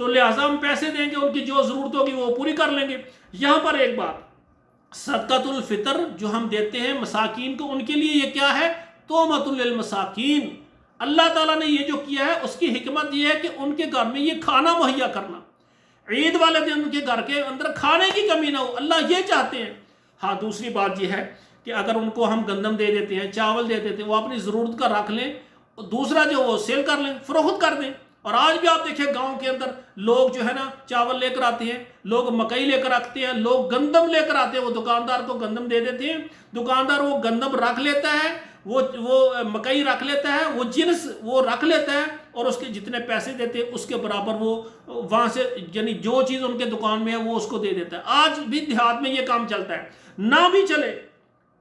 تو لہٰذا ہم پیسے دیں گے، ان کی جو ضرورت ہوگی وہ پوری کر لیں گے۔ یہاں پر ایک بات، صدقۃ الفطر جو ہم دیتے ہیں مساکین کو، ان کے لیے یہ کیا ہے؟ تومۃ للمساکین۔ اللہ تعالیٰ نے یہ جو کیا ہے اس کی حکمت یہ ہے کہ ان کے گھر میں یہ کھانا مہیا کرنا، عید والے دن ان کے گھر کے اندر کھانے کی کمی نہ ہو، اللہ یہ چاہتے ہیں۔ ہاں دوسری بات یہ ہے کہ اگر ان کو ہم گندم دے دیتے ہیں، چاول دے دیتے ہیں، وہ اپنی ضرورت کا رکھ لیں، دوسرا جو وہ سیل کر لیں، فروخت کر دیں۔ اور آج بھی آپ دیکھیں گاؤں کے اندر لوگ جو ہے نا چاول لے کر آتے ہیں، لوگ مکئی لے کر آتے ہیں، لوگ گندم لے کر آتے ہیں، وہ دکاندار کو گندم دے دیتے ہیں، دکاندار وہ گندم رکھ لیتا ہے، وہ مکئی رکھ لیتا ہے، وہ جنس وہ رکھ لیتا ہے، اور اس کے جتنے پیسے دیتے ہیں اس کے برابر وہ وہاں سے یعنی جو چیز ان کے دکان میں ہے وہ اس کو دے دیتا ہے۔ آج بھی دیہات میں یہ کام چلتا ہے، نہ بھی چلے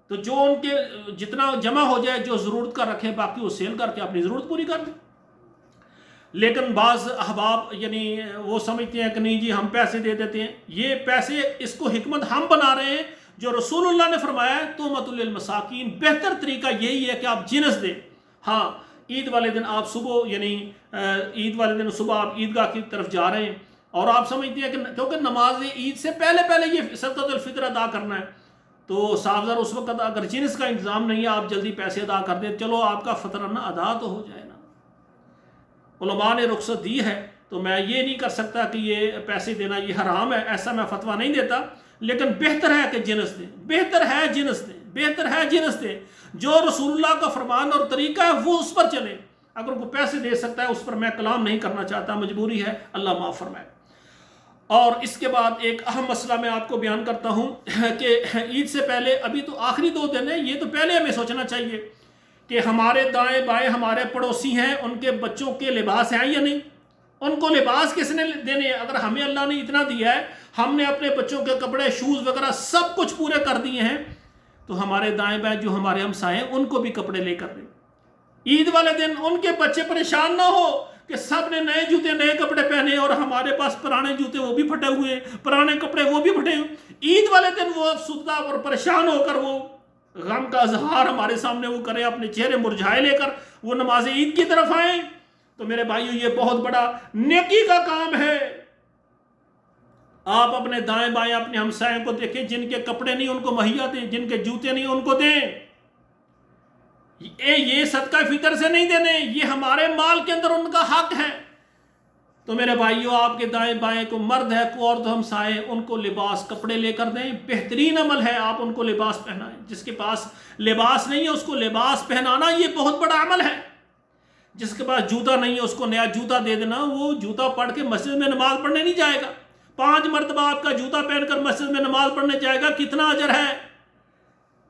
تو جو ان کے جتنا جمع ہو جائے، جو ضرورت کا رکھے، باقی وہ سیل کر کے اپنی ضرورت پوری کر دیں۔ لیکن بعض احباب یعنی وہ سمجھتے ہیں کہ نہیں جی ہم پیسے دے دیتے ہیں، یہ پیسے اس کو حکمت ہم بنا رہے ہیں، جو رسول اللہ نے فرمایا ہے تومۃ للمساکین۔ بہتر طریقہ یہی ہے کہ آپ جنس دیں۔ ہاں عید والے دن آپ صبح یعنی عید والے دن صبح آپ عیدگاہ کی طرف جا رہے ہیں، اور آپ سمجھتے ہیں کہ کیونکہ نماز عید سے پہلے یہ صدقۃ الفطر ادا کرنا ہے، تو صاف ظاہر اس وقت اگر جنس کا انتظام نہیں ہے، آپ جلدی پیسے ادا کر دیں، چلو آپ کا فطرانہ ادا تو ہو جائے نا۔ علماء نے رخصت دی ہے، تو میں یہ نہیں کر سکتا کہ یہ پیسے دینا یہ حرام ہے، ایسا میں فتویٰ نہیں دیتا، لیکن بہتر ہے کہ جنس دیں، بہتر ہے جنس دیں، بہتر ہے جنس دیں۔ جو رسول اللہ کا فرمان اور طریقہ ہے وہ اس پر چلے۔ اگر وہ پیسے دے سکتا ہے اس پر میں کلام نہیں کرنا چاہتا، مجبوری ہے، اللہ معاف فرمائے۔ اور اس کے بعد ایک اہم مسئلہ میں آپ کو بیان کرتا ہوں کہ عید سے پہلے ابھی تو آخری 2 دن ہیں، یہ تو پہلے ہمیں سوچنا چاہیے کہ ہمارے دائیں بائیں ہمارے پڑوسی ہیں، ان کے بچوں کے لباس ہیں یا نہیں، ان کو لباس کس نے دینے ہیں؟ اگر ہمیں اللہ نے اتنا دیا ہے، ہم نے اپنے بچوں کے کپڑے شوز وغیرہ سب کچھ پورے کر دیے ہیں، تو ہمارے دائیں بائیں جو ہمارے ہمسائے ہیں ان کو بھی کپڑے لے کر دیں۔ عید والے دن ان کے بچے پریشان نہ ہو کہ سب نے نئے جوتے نئے کپڑے پہنے اور ہمارے پاس پرانے جوتے وہ بھی پھٹے ہوئے ہیں، پرانے کپڑے وہ بھی پھٹے ہوئے۔ عید والے دن وہ افسردہ اور پریشان ہو کر وہ غم کا اظہار ہمارے سامنے وہ کریں، اپنے چہرے مرجھائے لے کر وہ نماز عید کی طرف آئیں، تو میرے بھائیو یہ بہت بڑا نیکی کا کام ہے۔ آپ اپنے دائیں بائیں اپنے ہمسائیں کو دیکھیں، جن کے کپڑے نہیں ان کو مہیا دیں، جن کے جوتے نہیں ان کو دیں۔ یہ صدقہ فطر سے نہیں دینے، یہ ہمارے مال کے اندر ان کا حق ہے۔ تو میرے بھائیو آپ کے دائیں بائیں کو مرد ہے کو عورت ہمسائے ان کو لباس کپڑے لے کر دیں، بہترین عمل ہے، آپ ان کو لباس پہنائیں۔ جس کے پاس لباس نہیں ہے اس کو لباس پہنانا یہ بہت بڑا عمل ہے۔ جس کے پاس جوتا نہیں ہے اس کو نیا جوتا دے دینا، وہ جوتا پڑھ کے مسجد میں نماز پڑھنے نہیں جائے گا، 5 مرتبہ آپ کا جوتا پہن کر مسجد میں نماز پڑھنے جائے گا، کتنا اجر ہے۔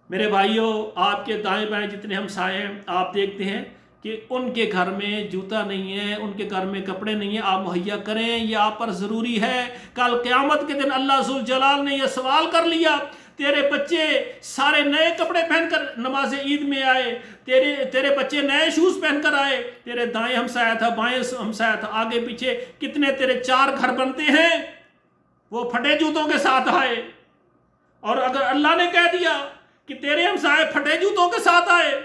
میرے بھائیو آپ کے دائیں بائیں جتنے ہمسائے ہیں، آپ دیکھتے ہیں کہ ان کے گھر میں جوتا نہیں ہے، ان کے گھر میں کپڑے نہیں ہیں، آپ مہیا کریں، یہ آپ پر ضروری ہے۔ کل قیامت کے دن اللہ ذوالجلال نے یہ سوال کر لیا، تیرے بچے سارے نئے کپڑے پہن کر نماز عید میں آئے، تیرے بچے نئے شوز پہن کر آئے، تیرے دائیں ہمسایہ تھا بائیں ہمسایہ تھا، آگے پیچھے کتنے تیرے 4 گھر بنتے ہیں، وہ پھٹے جوتوں کے ساتھ آئے۔ اور اگر اللہ نے کہہ دیا کہ تیرے ہمسائے پھٹے جوتوں کے ساتھ آئے،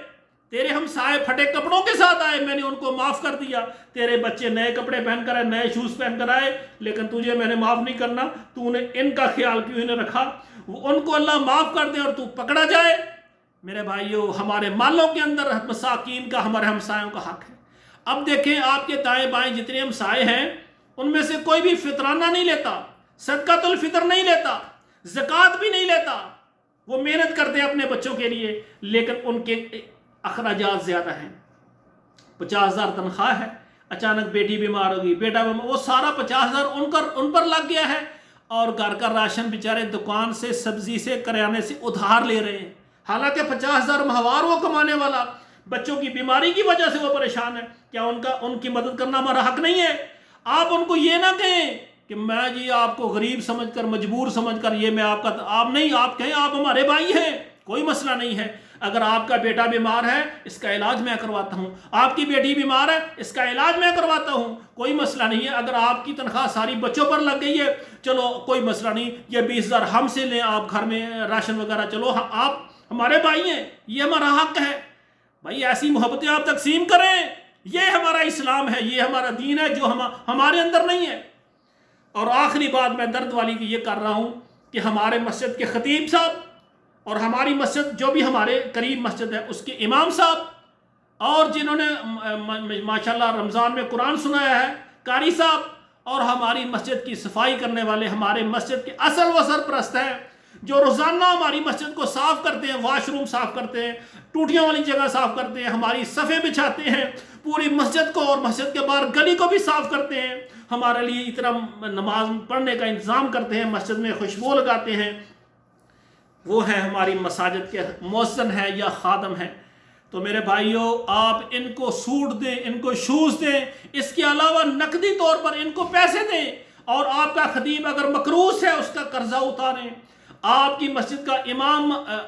تیرے ہمسائے پھٹے کپڑوں کے ساتھ آئے، میں نے ان کو معاف کر دیا، تیرے بچے نئے کپڑے پہن کر آئے، نئے شوز پہن کر آئے، لیکن تجھے میں نے معاف نہیں کرنا، تو نے ان کا خیال کیوں انہیں رکھا، ان کو اللہ معاف کر دے اور تو پکڑا جائے۔ میرے بھائیو ہمارے مالوں کے اندر مساکین کا ہمارے ہمسایوں کا حق ہے۔ اب دیکھیں آپ کے دائیں بائیں جتنے ہمسائے ہیں ان میں سے کوئی بھی فطرانہ نہیں لیتا، صدقۃ الفطر نہیں لیتا، زکوٰۃ بھی نہیں لیتا، وہ محنت کرتے ہیں اپنے بچوں کے لیے، لیکن ان کے اخراجات زیادہ ہیں۔ 50,000 تنخواہ ہے، اچانک بیٹی بیمار ہوگی، بیٹا بیمار، وہ سارا 50,000 ان پر لگ گیا ہے، اور گھر کا راشن بیچارے دکان سے سبزی سے کریانے سے ادھار لے رہے ہیں، حالانکہ 50,000 ماہوار وہ کمانے والا، بچوں کی بیماری کی وجہ سے وہ پریشان ہے۔ کیا ان کی مدد کرنا ہمارا حق نہیں ہے؟ آپ ان کو یہ نہ کہیں کہ میں جی آپ کو غریب سمجھ کر مجبور سمجھ کر یہ میں آپ کا، آپ نہیں، آپ کہیں آپ ہمارے بھائی ہیں، کوئی مسئلہ نہیں ہے۔ اگر آپ کا بیٹا بیمار ہے اس کا علاج میں کرواتا ہوں، آپ کی بیٹی بیمار ہے اس کا علاج میں کرواتا ہوں، کوئی مسئلہ نہیں ہے۔ اگر آپ کی تنخواہ ساری بچوں پر لگ گئی ہے، چلو کوئی مسئلہ نہیں، یہ 20,000 ہم سے لیں، آپ گھر میں راشن وغیرہ، چلو آپ ہمارے بھائی ہیں، یہ ہمارا حق ہے۔ بھائی ایسی محبتیں آپ تقسیم کریں، یہ ہمارا اسلام ہے، یہ ہمارا دین ہے جو ہمارے اندر نہیں ہے۔ اور آخری بات میں درد والی کی یہ کر رہا ہوں کہ ہمارے مسجد کے خطیب صاحب اور ہماری مسجد جو بھی ہمارے قریب مسجد ہے اس کے امام صاحب اور جنہوں نے ماشاءاللہ رمضان میں قرآن سنایا ہے قاری صاحب، اور ہماری مسجد کی صفائی کرنے والے ہمارے مسجد کے اصل و سرپرست ہیں جو روزانہ ہماری مسجد کو صاف کرتے ہیں، واش روم صاف کرتے ہیں، ٹوٹیاں والی جگہ صاف کرتے ہیں، ہماری صفیں بچھاتے ہیں، پوری مسجد کو اور مسجد کے باہر گلی کو بھی صاف کرتے ہیں، ہمارے لیے اتنا نماز پڑھنے کا انتظام کرتے ہیں، مسجد میں خوشبو لگاتے ہیں، وہ ہیں ہماری مساجد کے مؤذن ہیں یا خادم ہیں۔ تو میرے بھائیوں، آپ ان کو سوٹ دیں، ان کو شوز دیں، اس کے علاوہ نقدی طور پر ان کو پیسے دیں، اور آپ کا خطیب اگر مقروض ہے اس کا قرضہ اتاریں، آپ کی مسجد کا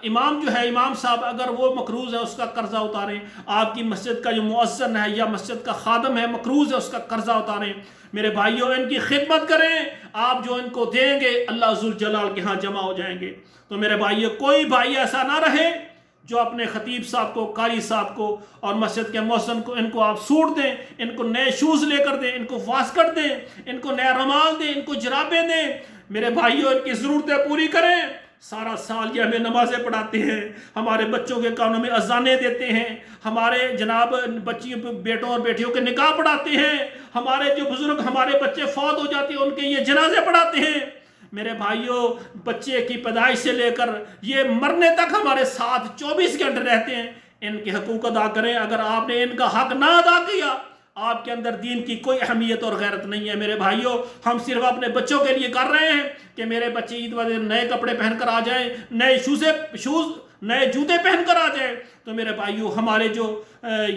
امام جو ہے امام صاحب اگر وہ مقروض ہے اس کا قرضہ اتاریں، آپ کی مسجد کا جو مؤذن ہے یا مسجد کا خادم ہے مقروض ہے اس کا قرضہ اتاریں۔ میرے بھائیوں، ان کی خدمت کریں، آپ جو ان کو دیں گے اللہ ذوالجلال کے ہاں جمع ہو جائیں گے۔ تو میرے بھائیوں، کوئی بھائی ایسا نہ رہے جو اپنے خطیب صاحب کو، قاری صاحب کو اور مسجد کے مؤذن کو ان کو آپ سوٹ دیں، ان کو نئے شوز لے کر دیں، ان کو واسکٹ دیں، ان کو نیا رومال دیں، ان کو جرابیں دیں۔ میرے بھائیوں، ان کی ضرورتیں پوری کریں۔ سارا سال یہ ہمیں نمازیں پڑھاتے ہیں، ہمارے بچوں کے کانوں میں اذانیں دیتے ہیں، ہمارے جناب بچیوں بیٹوں اور بیٹیوں کے نکاح پڑھاتے ہیں، ہمارے جو بزرگ ہمارے بچے فوت ہو جاتے ہیں ان کے یہ جنازے پڑھاتے ہیں۔ میرے بھائیوں، بچے کی پیدائش سے لے کر یہ مرنے تک ہمارے ساتھ 24 گھنٹے رہتے ہیں۔ ان کے حقوق ادا کریں۔ اگر آپ نے ان کا حق نہ ادا کیا، آپ کے اندر دین کی کوئی اہمیت اور غیرت نہیں ہے۔ میرے بھائیوں، ہم صرف اپنے بچوں کے لیے کر رہے ہیں کہ میرے بچے عید والے نئے کپڑے پہن کر آ جائیں، نئے شوز نئے جوتے پہن کر آ جائیں۔ تو میرے بھائیوں، ہمارے جو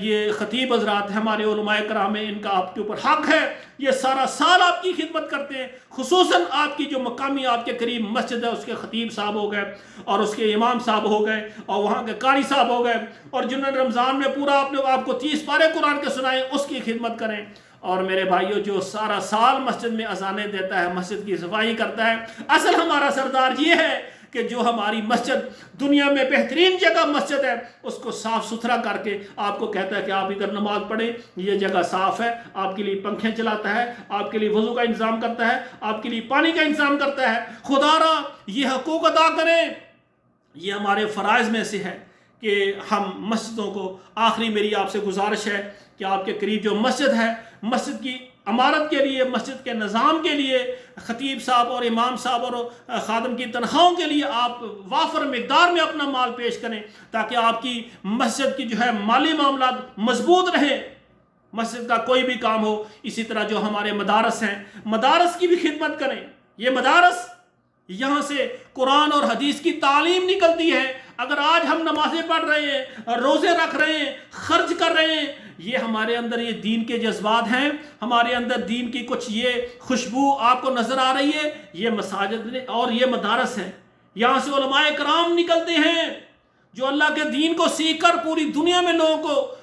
یہ خطیب حضرات ہیں، ہمارے علماء کرام ہیں، ان کا آپ کے اوپر حق ہے، یہ سارا سال آپ کی خدمت کرتے ہیں۔ خصوصاً آپ کی جو مقامی آپ کے قریب مسجد ہے اس کے خطیب صاحب ہو گئے اور اس کے امام صاحب ہو گئے اور وہاں کے قاری صاحب ہو گئے، اور جنہوں نے رمضان میں پورا آپ کو 30 پارے قرآن کے سنائے، اس کی خدمت کریں۔ اور میرے بھائیوں، جو سارا سال مسجد میں اذانیں دیتا ہے، مسجد کی صفائی کرتا ہے، اصل ہمارا سردار یہ ہے کہ جو ہماری مسجد دنیا میں بہترین جگہ مسجد ہے اس کو صاف ستھرا کر کے آپ کو کہتا ہے کہ آپ ادھر نماز پڑھیں، یہ جگہ صاف ہے، آپ کے لیے پنکھیں چلاتا ہے، آپ کے لیے وضو کا انتظام کرتا ہے، آپ کے لیے پانی کا انتظام کرتا ہے۔ خدا را یہ حقوق ادا کریں، یہ ہمارے فرائض میں سے ہے کہ ہم مسجدوں کو، آخری میری آپ سے گزارش ہے کہ آپ کے قریب جو مسجد ہے، مسجد کی عمارت کے لیے، مسجد کے نظام کے لیے، خطیب صاحب اور امام صاحب اور خادم کی تنخواہوں کے لیے آپ وافر مقدار میں اپنا مال پیش کریں تاکہ آپ کی مسجد کی جو ہے مالی معاملات مضبوط رہیں، مسجد کا کوئی بھی کام ہو۔ اسی طرح جو ہمارے مدارس ہیں، مدارس کی بھی خدمت کریں۔ یہ مدارس، یہاں سے قرآن اور حدیث کی تعلیم نکلتی ہے۔ اگر آج ہم نمازیں پڑھ رہے ہیں، روزے رکھ رہے ہیں، خرچ کر رہے ہیں، یہ ہمارے اندر یہ دین کے جذبات ہیں، ہمارے اندر دین کی کچھ یہ خوشبو آپ کو نظر آ رہی ہے، یہ مساجد اور یہ مدارس ہیں۔ یہاں سے علماء کرام نکلتے ہیں جو اللہ کے دین کو سیکھ کر پوری دنیا میں لوگوں کو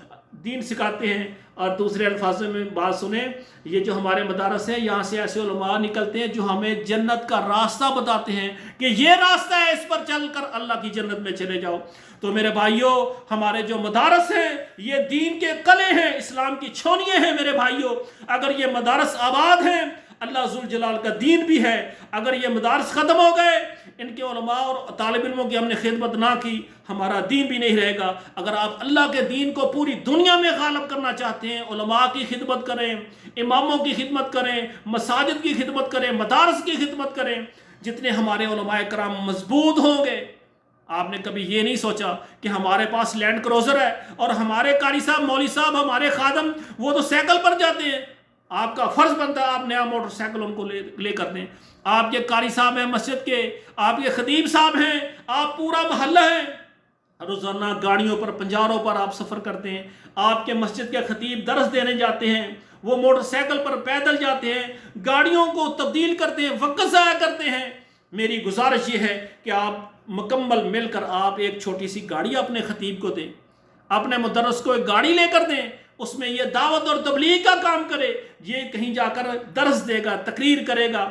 دین سکھاتے ہیں۔ اور دوسرے الفاظوں میں بات سنیں، یہ جو ہمارے مدارس ہیں، یہاں سے ایسے علماء نکلتے ہیں جو ہمیں جنت کا راستہ بتاتے ہیں کہ یہ راستہ ہے، اس پر چل کر اللہ کی جنت میں چلے جاؤ۔ تو میرے بھائیوں، ہمارے جو مدارس ہیں یہ دین کے قلعے ہیں، اسلام کی چھونیاں ہیں۔ میرے بھائیوں، اگر یہ مدارس آباد ہیں، اللہ ذوالجلال کا دین بھی ہے۔ اگر یہ مدارس ختم ہو گئے، ان کے علماء اور طالب علموں کی ہم نے خدمت نہ کی، ہمارا دین بھی نہیں رہے گا۔ اگر آپ اللہ کے دین کو پوری دنیا میں غالب کرنا چاہتے ہیں، علماء کی خدمت کریں، اماموں کی خدمت کریں، مساجد کی خدمت کریں، مدارس کی خدمت کریں۔ جتنے ہمارے علماء کرام مضبوط ہوں گے، آپ نے کبھی یہ نہیں سوچا کہ ہمارے پاس لینڈ کروزر ہے اور ہمارے قاری صاحب، مولوی صاحب، ہمارے خادم وہ تو سائیکل پر جاتے ہیں۔ آپ کا فرض بنتا ہے آپ نیا موٹر سائیکل ان کو لے کر دیں۔ آپ کے قاری صاحب ہیں مسجد کے، آپ کے خطیب صاحب ہیں، آپ پورا محلہ ہیں، روزانہ گاڑیوں پر، پنجاروں پر آپ سفر کرتے ہیں۔ آپ کے مسجد کے خطیب درس دینے جاتے ہیں، وہ موٹر سائیکل پر پیدل جاتے ہیں، گاڑیوں کو تبدیل کرتے ہیں، وقت ضائع کرتے ہیں۔ میری گزارش یہ ہے کہ آپ مکمل مل کر آپ ایک چھوٹی سی گاڑی اپنے خطیب کو دیں، اپنے مدرس کو ایک گاڑی لے کر دیں، اس میں یہ دعوت اور تبلیغ کا کام کرے، یہ کہیں جا کر درس دے گا، تقریر کرے گا،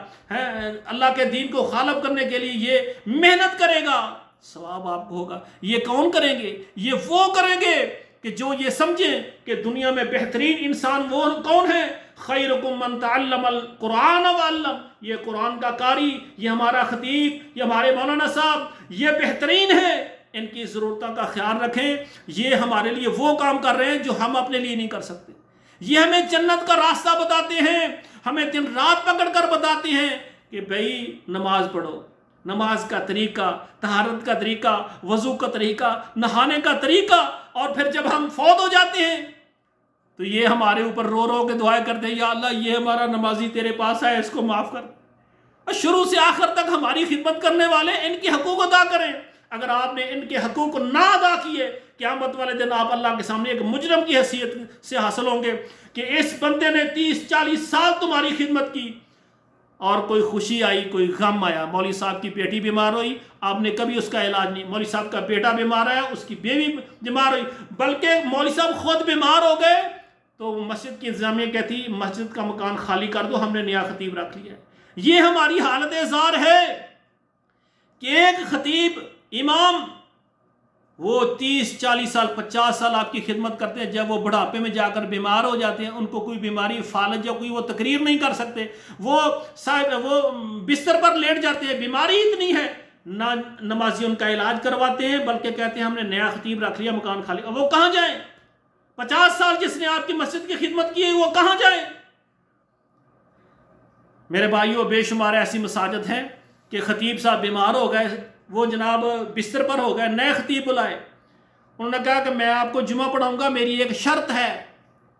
اللہ کے دین کو غالب کرنے کے لیے یہ محنت کرے گا، ثواب آپ کو ہوگا۔ یہ کون کریں گے؟ یہ وہ کریں گے کہ جو یہ سمجھیں کہ دنیا میں بہترین انسان وہ کون ہے، خیرکم من تعلم القرآن وعلم، یہ قرآن کا قاری، یہ ہمارا خطیب، یہ ہمارے مولانا صاحب، یہ بہترین ہے، ان کی ضرورتوں کا خیال رکھیں، یہ ہمارے لیے وہ کام کر رہے ہیں جو ہم اپنے لیے نہیں کر سکتے، یہ ہمیں جنت کا راستہ بتاتے ہیں، ہمیں دن رات پکڑ کر بتاتے ہیں کہ بھئی نماز پڑھو، نماز کا طریقہ، طہارت کا طریقہ، وضو کا طریقہ، نہانے کا طریقہ، اور پھر جب ہم فوت ہو جاتے ہیں تو یہ ہمارے اوپر رو رو کے دعائیں کرتے ہیں، یا اللہ یہ ہمارا نمازی تیرے پاس ہے، اس کو معاف کر۔ اور شروع سے آخر تک ہماری خدمت کرنے والے ان کے حقوق ادا کریں، اگر آپ نے ان کے حقوق نہ ادا کیے، قیامت والے دن آپ اللہ کے سامنے ایک مجرم کی حیثیت سے حاصل ہوں گے کہ اس بندے نے 30-40 سال تمہاری خدمت کی، اور کوئی خوشی آئی، کوئی غم آیا، مولوی صاحب کی بیٹی بیمار ہوئی، آپ نے کبھی اس کا علاج نہیں، مولوی صاحب کا بیٹا بیمار آیا، اس کی بیوی بیمار ہوئی، بلکہ مولوی صاحب خود بیمار ہو گئے تو مسجد کی انتظامیہ کہتی مسجد کا مکان خالی کر دو، ہم نے نیا خطیب رکھ لیا ہے۔ یہ ہماری حالت زار ہے کہ ایک خطیب امام وہ 30-40 سال 50 سال آپ کی خدمت کرتے ہیں، جب وہ بڑھاپے میں جا کر بیمار ہو جاتے ہیں، ان کو کوئی بیماری فالج یا کوئی وہ تقریر نہیں کر سکتے، وہ بستر پر لیٹ جاتے ہیں، بیماری اتنی ہے، نہ نمازی ان کا علاج کرواتے ہیں بلکہ کہتے ہیں ہم نے نیا خطیب رکھ لیا، مکان خالی، اب وہ کہاں جائیں؟ 50 سال جس نے آپ کی مسجد کی خدمت کی ہے وہ کہاں جائیں؟ میرے بھائیوں، بے شمار ایسی مساجد ہیں کہ خطیب صاحب بیمار ہو گئے، وہ جناب بستر پر ہو گئے، نئے خطیب بلائے، انہوں نے کہا کہ میں آپ کو جمعہ پڑھاؤں گا، میری ایک شرط ہے۔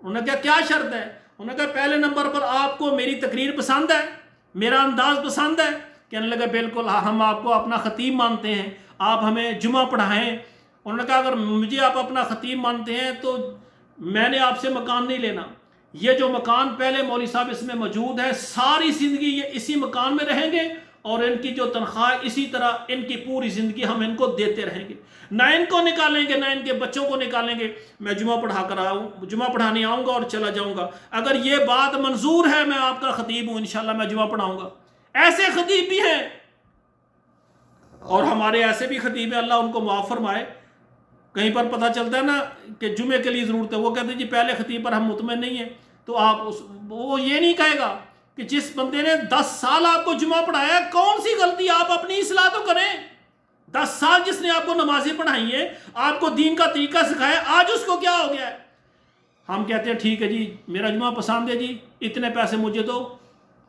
انہوں نے کہا کیا شرط ہے؟ انہوں نے کہا پہلے نمبر پر آپ کو میری تقریر پسند ہے، میرا انداز پسند ہے؟ کہنے لگا بالکل، ہم آپ کو اپنا خطیب مانتے ہیں، آپ ہمیں جمعہ پڑھائیں۔ انہوں نے کہا اگر مجھے آپ اپنا خطیب مانتے ہیں تو میں نے آپ سے مکان نہیں لینا، یہ جو مکان پہلے مولوی صاحب اس میں موجود ہے، ساری زندگی یہ اسی مکان میں رہیں گے، اور ان کی جو تنخواہ اسی طرح ان کی پوری زندگی ہم ان کو دیتے رہیں گے، نہ ان کو نکالیں گے نہ ان کے بچوں کو نکالیں گے، میں جمعہ پڑھانے آؤں گا اور چلا جاؤں گا، اگر یہ بات منظور ہے میں آپ کا خطیب ہوں، انشاءاللہ میں جمعہ پڑھاؤں گا۔ ایسے خطیب بھی ہیں، اور ہمارے ایسے بھی خطیب ہیں، اللہ ان کو معاف فرمائے۔ کہیں پر پتہ چلتا ہے نا کہ جمعے کے لیے ضرورت ہے، وہ کہتے ہیں جی پہلے خطیب پر ہم مطمئن نہیں ہیں، تو وہ یہ نہیں کہے گا کہ جس بندے نے 10 سال آپ کو جمعہ پڑھایا، کون سی غلطی، آپ اپنی اصلاح تو کریں۔ 10 سال جس نے آپ کو نمازیں پڑھائی ہیں، آپ کو دین کا طریقہ سکھایا، آج اس کو کیا ہو گیا ہے؟ ہم کہتے ہیں ٹھیک ہے جی میرا جمعہ پسند ہے جی، اتنے پیسے مجھے دو،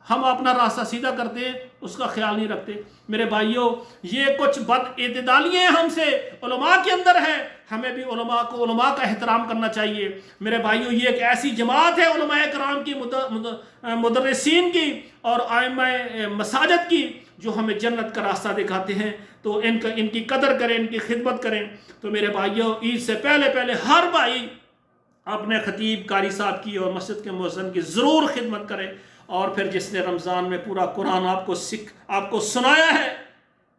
ہم اپنا راستہ سیدھا کرتے ہیں، اس کا خیال نہیں رکھتے۔ میرے بھائیوں، یہ کچھ بد اعتدالیاں ہم سے علماء کے اندر ہے، ہمیں بھی علماء کا احترام کرنا چاہیے۔ میرے بھائیوں، یہ ایک ایسی جماعت ہے علماء کرام کی، مدرسین کی اور ائمہ مساجد کی، جو ہمیں جنت کا راستہ دکھاتے ہیں، تو ان کی قدر کریں، ان کی خدمت کریں۔ تو میرے بھائیوں، عید سے پہلے ہر بھائی اپنے خطیب قاری صاحب کی اور مسجد کے مؤذن کی ضرور خدمت کرے، اور پھر جس نے رمضان میں پورا قرآن آپ کو سنایا ہے،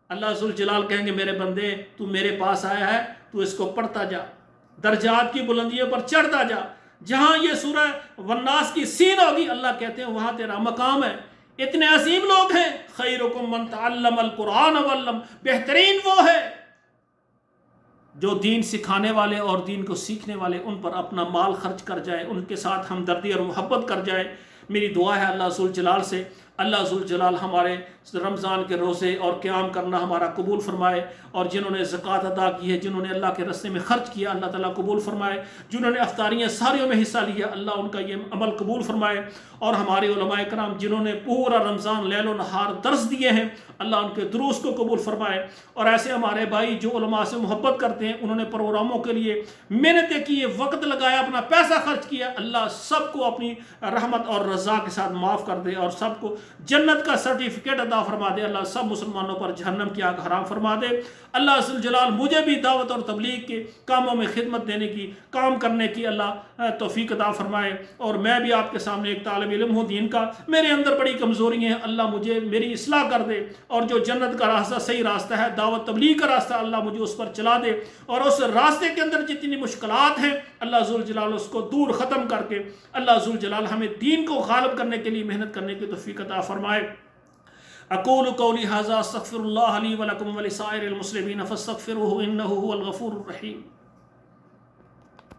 اللہ ذوالجلال کہیں گے میرے بندے تو میرے پاس آیا ہے، تو اس کو پڑھتا جا، درجات کی بلندیوں پر چڑھتا جا، جہاں یہ سورہ والناس کی سین ہوگی اللہ کہتے ہیں وہاں تیرا مقام ہے۔ اتنے عظیم لوگ ہیں، خیرکم من تعلم القرآن وعلم، بہترین وہ ہے جو دین سکھانے والے اور دین کو سیکھنے والے، ان پر اپنا مال خرچ کر جائے، ان کے ساتھ ہمدردی اور محبت کر جائے۔ میری دعا ہے اللہ ذوالجلال سے، اللہ ذوالجلال ہمارے رمضان کے روزے اور قیام کرنا ہمارا قبول فرمائے، اور جنہوں نے زکوٰۃ ادا کی ہے، جنہوں نے اللہ کے راستے میں خرچ کیا، اللہ تعالیٰ قبول فرمائے، جنہوں نے افطاریاں ساریوں میں حصہ لیا، اللہ ان کا یہ عمل قبول فرمائے، اور ہمارے علماء کرام جنہوں نے پورا رمضان لیل و نہار درس دیے ہیں، اللہ ان کے دروس کو قبول فرمائے، اور ایسے ہمارے بھائی جو علماء سے محبت کرتے ہیں، انہوں نے پروگراموں کے لیے محنتیں کی، وقت لگایا، اپنا پیسہ خرچ کیا، اللہ سب کو اپنی رحمت اور رضا کے ساتھ معاف کر دے، اور سب کو جنت کا سرٹیفکیٹ عطا فرما دے، اللہ سب مسلمانوں پر جہنم کی آگ حرام فرما دے۔ اللہ ذوالجلال مجھے بھی دعوت اور تبلیغ کے کاموں میں خدمت دینے کی، کام کرنے کی اللہ توفیق عطا فرمائے، اور میں بھی آپ کے سامنے ایک طالب علم ہوں دین کا، میرے اندر بڑی کمزوری ہیں، اللہ مجھے میری اصلاح کر دے، اور جو جنت کا راستہ صحیح راستہ ہے، دعوت تبلیغ کا راستہ، اللہ مجھے اس پر چلا دے، اور اس راستے کے اندر جتنی مشکلات ہیں اللہ ذوالجلال اس کو دور ختم کر کے اللہ ذوالجلال ہمیں دین کو غالب کرنے کے لیے محنت کرنے کی توفیق عطا فرمائے۔ اقول قولی ھذا استغفر اللہ لی ولکم ولسائر المسلمین فاستغفروہ انہ ھو الغفور الرحیم۔